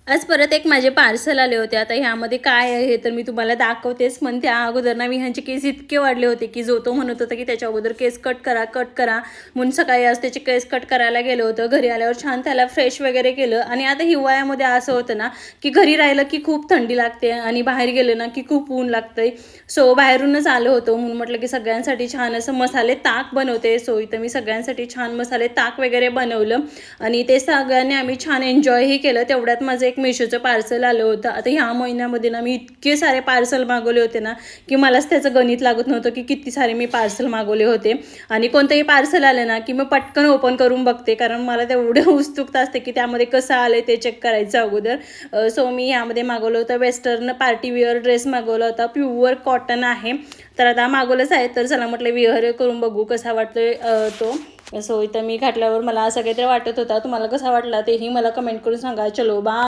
आज परत एक माझे पार्सल आले होते. आता ह्यामध्ये काय आहे हे तर मी तुम्हाला दाखवतेच, पण त्या अगोदर ना ह्यांचे केस इतके वाढले होते की जो तो म्हणत होता की त्याच्या अगोदर केस कट करा म्हणून सकाळी आज त्याचे केस कट करायला गेलं होतं. घरी आल्यावर छान त्याला फ्रेश वगैरे केलं. आणि आता हिवाळ्यामध्ये असं होतं ना की घरी राहिलं की खूप थंडी लागते आणि बाहेर गेलं ना की खूप ऊन लागतंय. सो बाहेरूनच आलो होतो म्हणून म्हटलं की सगळ्यांसाठी छान असं मसाले ताक बनवते. सो इथं मी सगळ्यांसाठी छान मसाले ताक वगैरे बनवलं आणि ते सगळ्यांनी आम्ही छान एन्जॉयही केलं. तेवढ्यात माझं एक मिशोचं पार्सल आलं होतं. आता ह्या महिन्यामध्ये ना मी इतके सारे पार्सल मागवले होते ना की मलाच त्याचं गणित लागत नव्हतं की किती सारे मी पार्सल मागवले होते. आणि कोणतंही पार्सल आलं ना की मी पटकन ओपन करून बघते, कारण मला तेवढं उत्सुकता असते की त्यामध्ये कसं आलं ते चेक करायचं अगोदर. सो मी यामध्ये मागवलं होतं वेस्टर्न पार्टी वेअर ड्रेस मागवला होता. प्युअर कॉटन आहे. तर आता मागवलंच आहे, तर चला म्हटलं विअर करून बघू कसा वाटतोय तो. सो इथं मी घातल्यावर मला असं काहीतरी वाटत होता. तुम्हाला कसा वाटला तेही मला कमेंट करून सांगा. चलो बाय.